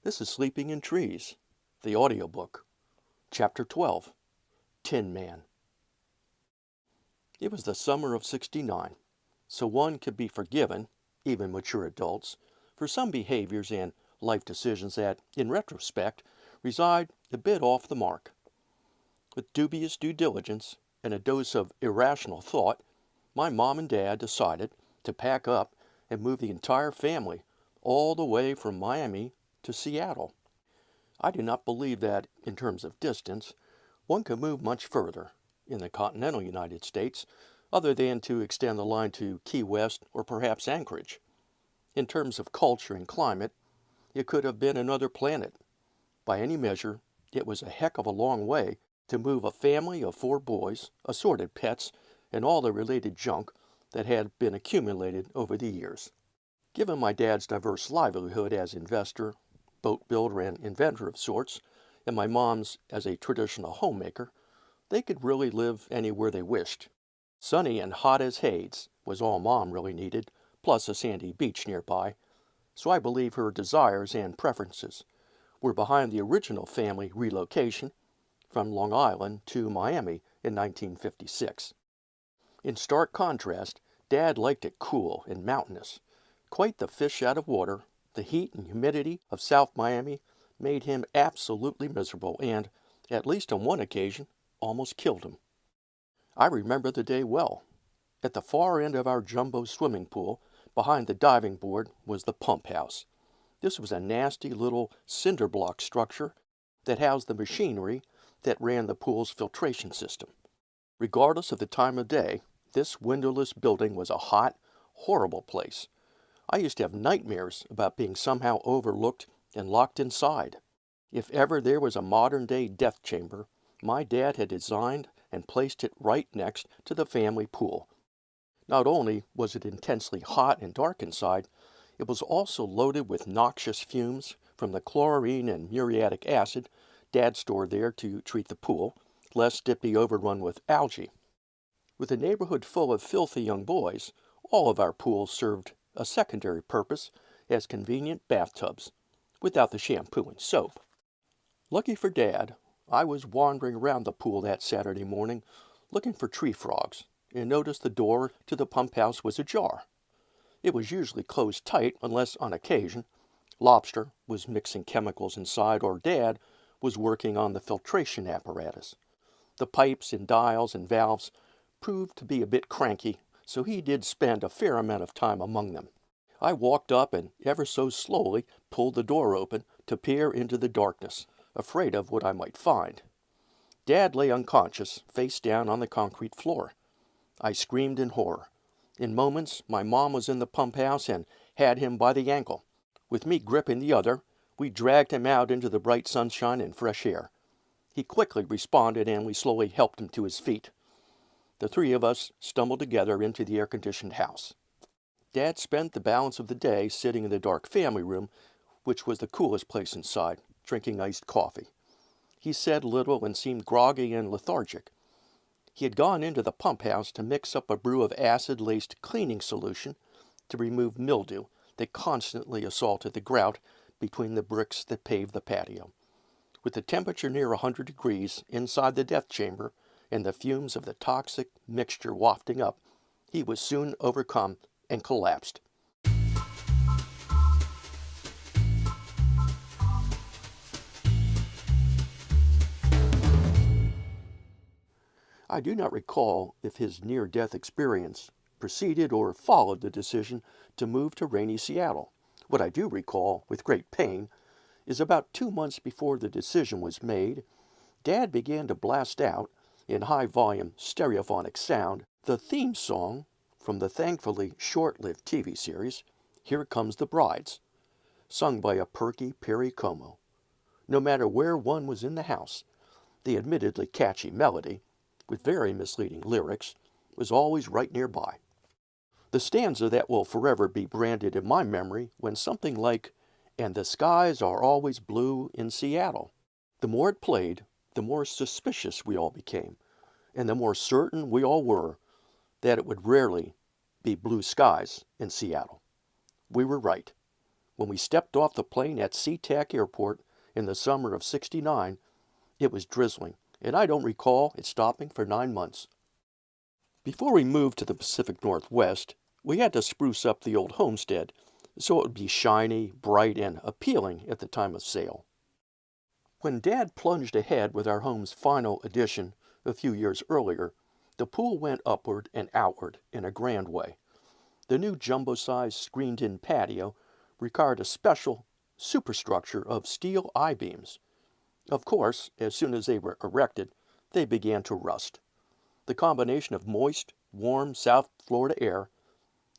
This is Sleeping in Trees, the audiobook, Chapter 12, Tin Man. It was the summer of '69, so one could be forgiven, even mature adults, for some behaviors and life decisions that, in retrospect, reside a bit off the mark. With dubious due diligence and a dose of irrational thought, my mom and dad decided to pack up and move the entire family all the way from Miami to Seattle. I do not believe that, in terms of distance, one could move much further in the continental United States other than to extend the line to Key West or perhaps Anchorage. In terms of culture and climate, it could have been another planet. By any measure, it was a heck of a long way to move a family of 4 boys, assorted pets, and all the related junk that had been accumulated over the years. Given my dad's diverse livelihood as investor, boat builder, and inventor of sorts, and my mom's as a traditional homemaker, they could really live anywhere they wished. Sunny and hot as Hades was all Mom really needed, plus a sandy beach nearby, so I believe her desires and preferences were behind the original family relocation from Long Island to Miami in 1956. In stark contrast, Dad liked it cool and mountainous. Quite the fish out of water, the heat and humidity of South Miami made him absolutely miserable and, at least on one occasion, almost killed him. I remember the day well. At the far end of our jumbo swimming pool, behind the diving board, was the pump house. This was a nasty little cinder block structure that housed the machinery that ran the pool's filtration system. Regardless of the time of day, this windowless building was a hot, horrible place. I used to have nightmares about being somehow overlooked and locked inside. If ever there was a modern-day death chamber, my dad had designed and placed it right next to the family pool. Not only was it intensely hot and dark inside, it was also loaded with noxious fumes from the chlorine and muriatic acid Dad stored there to treat the pool, lest it be overrun with algae. With a neighborhood full of filthy young boys, all of our pools served a secondary purpose as convenient bathtubs, without the shampoo and soap. Lucky for Dad, I was wandering around the pool that Saturday morning looking for tree frogs, and noticed the door to the pump house was ajar. It was usually closed tight unless, on occasion, Lobster was mixing chemicals inside or Dad was working on the filtration apparatus. The pipes and dials and valves proved to be a bit cranky, so he did spend a fair amount of time among them. I walked up and ever so slowly pulled the door open to peer into the darkness, afraid of what I might find. Dad lay unconscious, face down on the concrete floor. I screamed in horror. In moments, my mom was in the pump house and had him by the ankle. With me gripping the other, we dragged him out into the bright sunshine and fresh air. He quickly responded, and we slowly helped him to his feet. The 3 of us stumbled together into the air-conditioned house. Dad spent the balance of the day sitting in the dark family room, which was the coolest place inside, drinking iced coffee. He said little and seemed groggy and lethargic. He had gone into the pump house to mix up a brew of acid-laced cleaning solution to remove mildew that constantly assaulted the grout between the bricks that paved the patio. With the temperature near 100 degrees inside the death chamber and the fumes of the toxic mixture wafting up, he was soon overcome and collapsed. I do not recall if his near-death experience preceded or followed the decision to move to rainy Seattle. What I do recall, with great pain, is about 2 months before the decision was made, Dad began to blast out, in high-volume stereophonic sound, the theme song from the thankfully short-lived TV series, Here Comes the Brides, sung by a perky Perry Como. No matter where one was in the house, the admittedly catchy melody, with very misleading lyrics, was always right nearby. The stanza that will forever be branded in my memory went something like, "And the skies are always blue in Seattle." The more it played, the more suspicious we all became, and the more certain we all were that it would rarely be blue skies in Seattle. We were right. When we stepped off the plane at SeaTac Airport in the summer of '69, it was drizzling, and I don't recall it stopping for 9 months. Before we moved to the Pacific Northwest, we had to spruce up the old homestead so it would be shiny, bright, and appealing at the time of sale. When Dad plunged ahead with our home's final addition a few years earlier, the pool went upward and outward in a grand way. The new jumbo-sized screened-in patio required a special superstructure of steel I-beams. Of course, as soon as they were erected, they began to rust. The combination of moist, warm South Florida air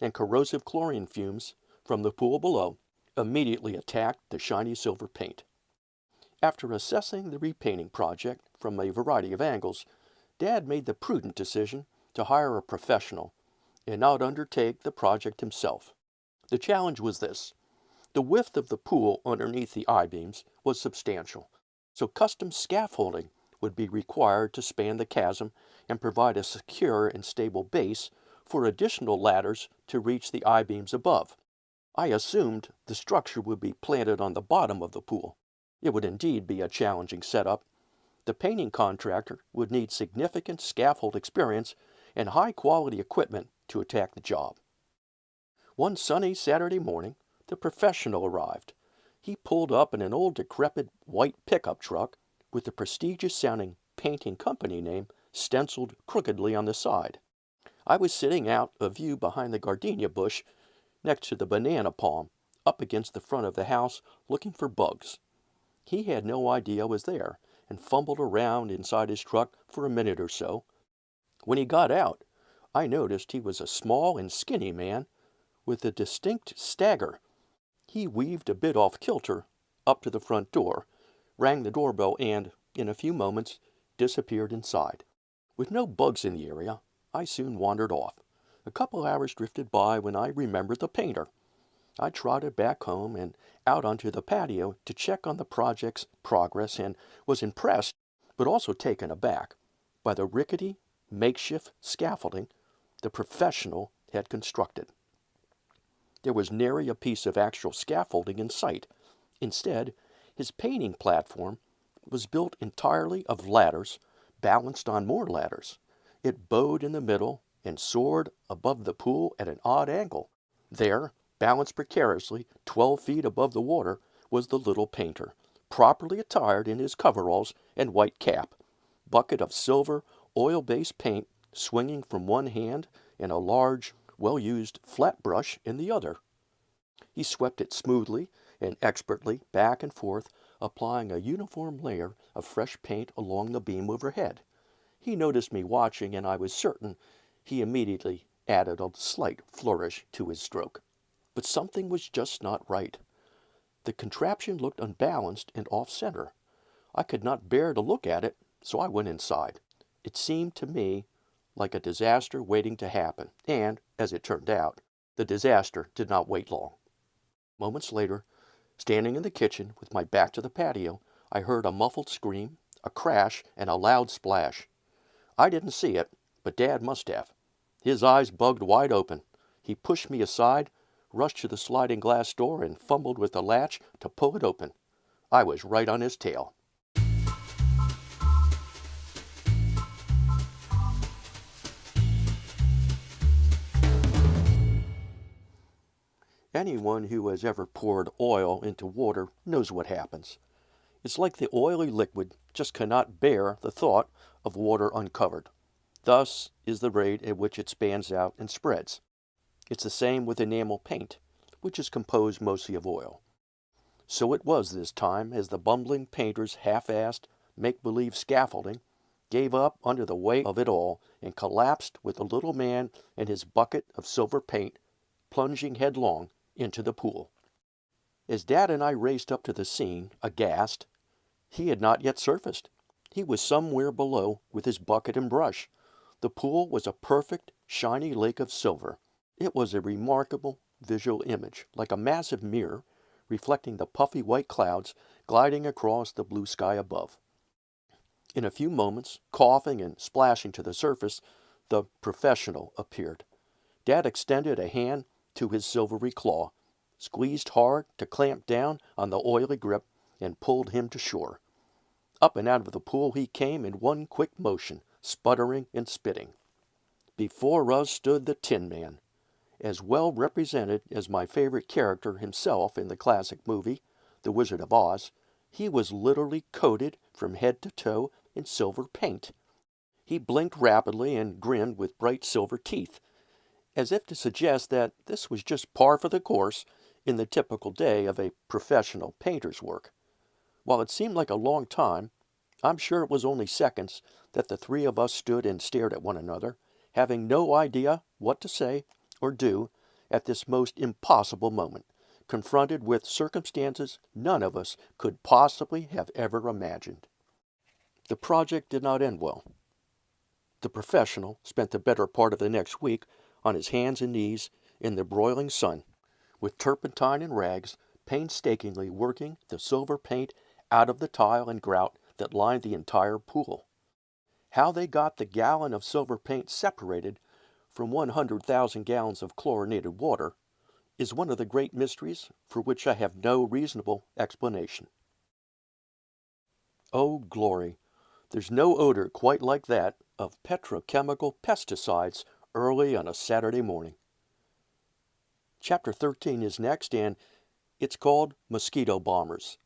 and corrosive chlorine fumes from the pool below immediately attacked the shiny silver paint. After assessing the repainting project from a variety of angles, Dad made the prudent decision to hire a professional and not undertake the project himself. The challenge was this. The width of the pool underneath the I-beams was substantial, so custom scaffolding would be required to span the chasm and provide a secure and stable base for additional ladders to reach the I-beams above. I assumed the structure would be planted on the bottom of the pool. It would indeed be a challenging setup. The painting contractor would need significant scaffold experience and high-quality equipment to attack the job. One sunny Saturday morning, the professional arrived. He pulled up in an old decrepit white pickup truck with the prestigious-sounding painting company name stenciled crookedly on the side. I was sitting out of view behind the gardenia bush next to the banana palm up against the front of the house looking for bugs. He had no idea I was there and fumbled around inside his truck for a minute or so. When he got out, I noticed he was a small and skinny man with a distinct stagger. He weaved a bit off kilter up to the front door, rang the doorbell, and, in a few moments, disappeared inside. With no bugs in the area, I soon wandered off. A couple hours drifted by when I remembered the painter. I trotted back home and out onto the patio to check on the project's progress and was impressed, but also taken aback, by the rickety, makeshift scaffolding the professional had constructed. There was nary a piece of actual scaffolding in sight. Instead, his painting platform was built entirely of ladders, balanced on more ladders. It bowed in the middle and soared above the pool at an odd angle. There, balanced precariously 12 feet above the water, was the little painter, properly attired in his coveralls and white cap, bucket of silver, oil-based paint swinging from one hand and a large, well-used flat brush in the other. He swept it smoothly and expertly back and forth, applying a uniform layer of fresh paint along the beam overhead. He noticed me watching, and I was certain he immediately added a slight flourish to his stroke. But something was just not right. The contraption looked unbalanced and off-center. I could not bear to look at it, so I went inside. It seemed to me like a disaster waiting to happen, and, as it turned out, the disaster did not wait long. Moments later, standing in the kitchen with my back to the patio, I heard a muffled scream, a crash, and a loud splash. I didn't see it, but Dad must have. His eyes bugged wide open. He pushed me aside, rushed to the sliding glass door, and fumbled with the latch to pull it open. I was right on his tail. Anyone who has ever poured oil into water knows what happens. It's like the oily liquid just cannot bear the thought of water uncovered. Thus is the rate at which it spans out and spreads. It's the same with enamel paint, which is composed mostly of oil. So it was this time as the bumbling painter's half-assed, make-believe scaffolding gave up under the weight of it all and collapsed with the little man and his bucket of silver paint plunging headlong into the pool. As Dad and I raced up to the scene, aghast, he had not yet surfaced. He was somewhere below with his bucket and brush. The pool was a perfect, shiny lake of silver. It was a remarkable visual image, like a massive mirror, reflecting the puffy white clouds gliding across the blue sky above. In a few moments, coughing and splashing to the surface, the professional appeared. Dad extended a hand to his silvery claw, squeezed hard to clamp down on the oily grip, and pulled him to shore. Up and out of the pool he came in one quick motion, sputtering and spitting. Before us stood the Tin Man, as well represented as my favorite character himself in the classic movie, The Wizard of Oz. He was literally coated from head to toe in silver paint. He blinked rapidly and grinned with bright silver teeth, as if to suggest that this was just par for the course in the typical day of a professional painter's work. While it seemed like a long time, I'm sure it was only seconds that the three of us stood and stared at one another, having no idea what to say or do at this most impossible moment, confronted with circumstances none of us could possibly have ever imagined. The project did not end well. The professional spent the better part of the next week on his hands and knees in the broiling sun, with turpentine and rags, painstakingly working the silver paint out of the tile and grout that lined the entire pool. How they got the gallon of silver paint separated from 100,000 gallons of chlorinated water is one of the great mysteries for which I have no reasonable explanation. Oh, glory! There's no odor quite like that of petrochemical pesticides early on a Saturday morning. Chapter 13 is next, and it's called Mosquito Bombers.